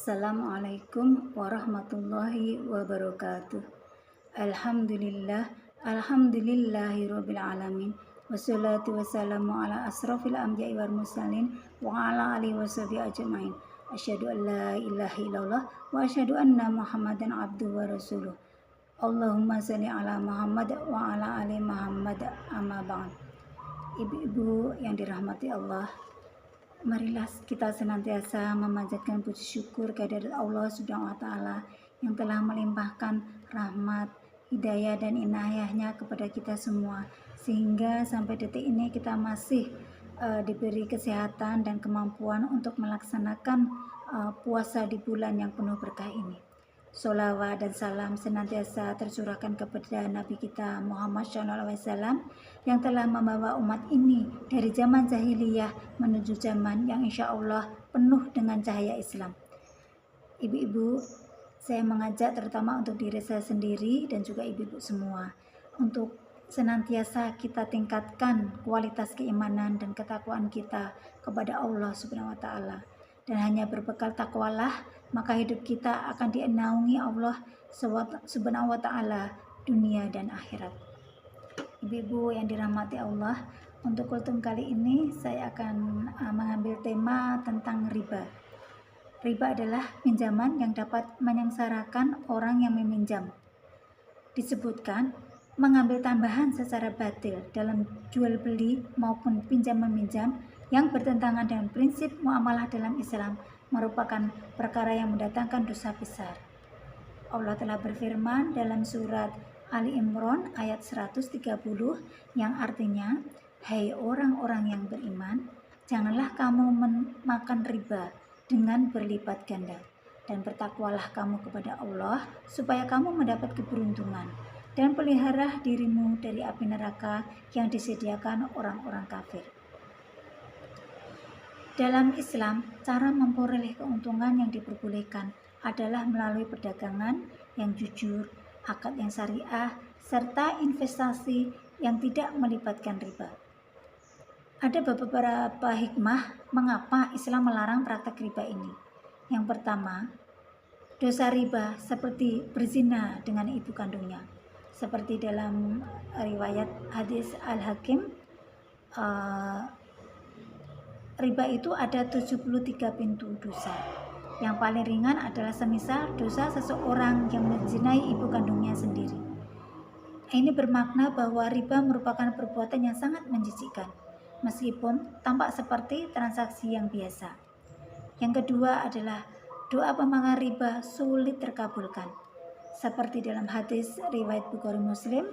Assalamualaikum warahmatullahi wabarakatuh. Alhamdulillahirabbil alamin. Wassalatu wassalamu ala asrofil anbiya'i wal mursalin wa ala alihi washabihi ajmain. Asyhadu an la ilaha illallah wa asyhadu anna Muhammadan abduhu wa rasuluh. Allahumma shalli ala Muhammad wa ala ali Muhammad, amma ba'd. Ibu-ibu yang dirahmati Allah, marilah kita senantiasa memanjatkan puji syukur kehadirat Allah Subhanahu wa taala yang telah melimpahkan rahmat, hidayah dan inayahnya kepada kita semua, sehingga sampai detik ini kita masih diberi kesehatan dan kemampuan untuk melaksanakan puasa di bulan yang penuh berkah ini. Sholawat dan salam senantiasa tercurahkan kepada Nabi kita Muhammad SAW yang telah membawa umat ini dari zaman jahiliyah menuju zaman yang insya Allah penuh dengan cahaya Islam. Ibu-ibu, saya mengajak terutama untuk diri saya sendiri dan juga ibu-ibu semua untuk senantiasa kita tingkatkan kualitas keimanan dan ketakwaan kita kepada Allah Subhanahu wa taala. Dan hanya berbekal takwalah maka hidup kita akan dinaungi Allah Subhanahu wa taala dunia dan akhirat. Ibu-ibu yang dirahmati Allah, untuk kultum kali ini saya akan mengambil tema tentang riba. Riba adalah pinjaman yang dapat menyengsarakan orang yang meminjam. Disebutkan mengambil tambahan secara batil dalam jual beli maupun pinjam meminjam yang bertentangan dengan prinsip muamalah dalam Islam merupakan perkara yang mendatangkan dosa besar. Allah telah berfirman dalam surat Ali Imran ayat 130 yang artinya, "Hai orang-orang yang beriman, janganlah kamu makan riba dengan berlipat ganda, dan bertakwalah kamu kepada Allah supaya kamu mendapat keberuntungan, dan pelihara dirimu dari api neraka yang disediakan orang-orang kafir." Dalam Islam, cara memperoleh keuntungan yang diperbolehkan adalah melalui perdagangan yang jujur, akad yang syariah, serta investasi yang tidak melibatkan riba. Ada beberapa hikmah mengapa Islam melarang praktek riba ini. Yang pertama, dosa riba seperti berzina dengan ibu kandungnya. Seperti dalam riwayat hadis Al-Hakim, riba itu ada 73 pintu dosa. Yang paling ringan adalah semisal dosa seseorang yang menzinai ibu kandungnya sendiri. Ini bermakna bahwa riba merupakan perbuatan yang sangat menjijikkan, meskipun tampak seperti transaksi yang biasa. Yang kedua adalah doa pemakan riba sulit terkabulkan. Seperti dalam hadis riwayat Bukhari Muslim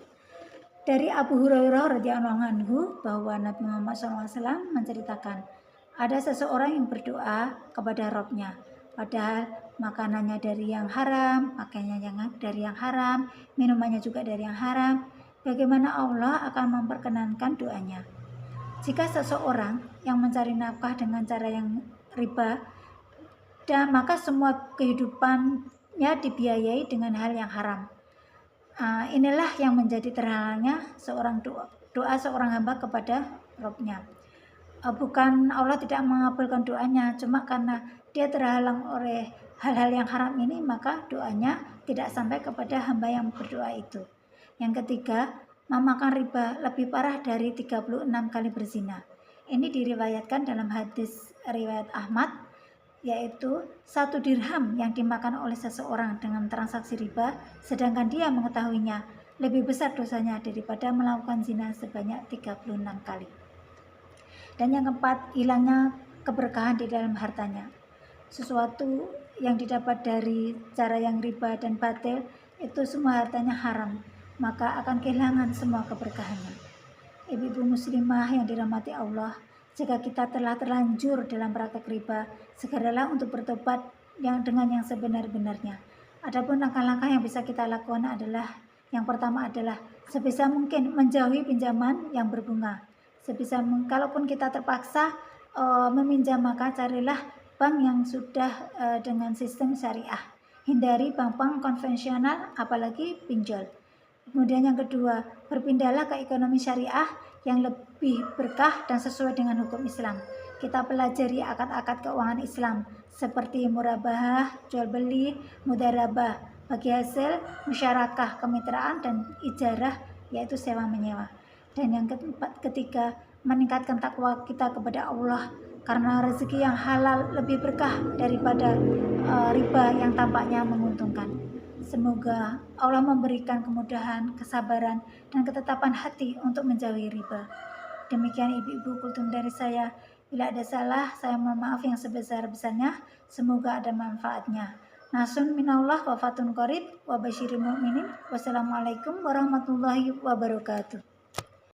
dari Abu Hurairah radhiyallahu anhu bahwa Nabi Muhammad SAW menceritakan, ada seseorang yang berdoa kepada Rabb-nya, padahal makanannya dari yang haram, pakaiannya dari yang haram, minumannya juga dari yang haram. Bagaimana Allah akan memperkenankan doanya? Jika seseorang yang mencari nafkah dengan cara yang riba, dan maka semua kehidupannya dibiayai dengan hal yang haram. Inilah yang menjadi terhalangnya doa seorang hamba kepada Rabb-nya. Bukan Allah tidak mengabulkan doanya, cuma karena dia terhalang oleh hal-hal yang haram ini, maka doanya tidak sampai kepada hamba yang berdoa itu. Yang ketiga, memakan riba lebih parah dari 36 kali berzina. Ini diriwayatkan dalam hadis riwayat Ahmad, yaitu 1 dirham yang dimakan oleh seseorang dengan transaksi riba, sedangkan dia mengetahuinya, lebih besar dosanya daripada melakukan zina sebanyak 36 kali. Dan yang keempat, hilangnya keberkahan di dalam hartanya. Sesuatu yang didapat dari cara yang riba dan batil, itu semua hartanya haram, maka akan kehilangan semua keberkahannya. Ibu-ibu muslimah yang dirahmati Allah, jika kita telah terlanjur dalam praktek riba, segeralah untuk bertobat dengan yang sebenar-benarnya. Adapun langkah-langkah yang bisa kita lakukan adalah, yang pertama adalah sebisa mungkin menjauhi pinjaman yang berbunga. Kalaupun kita terpaksa meminjam, maka carilah bank yang sudah dengan sistem syariah. Hindari bank-bank konvensional, apalagi pinjol. Kemudian yang kedua, berpindahlah ke ekonomi syariah yang lebih berkah dan sesuai dengan hukum Islam. Kita pelajari akad-akad keuangan Islam seperti murabahah, jual beli, mudarabah, bagi hasil, musyarakah, kemitraan, dan ijarah, yaitu sewa menyewa. Dan yang ketiga, meningkatkan takwa kita kepada Allah, karena rezeki yang halal lebih berkah daripada riba yang tampaknya menguntungkan. Semoga Allah memberikan kemudahan, kesabaran, dan ketetapan hati untuk menjauhi riba. Demikian ibu-ibu kultum dari saya. Bila ada salah, saya mohon maaf yang sebesar-besarnya. Semoga ada manfaatnya. Nasun minallah wa fatun qarib wa basyiril mu'minin. Wassalamualaikum warahmatullahi wabarakatuh.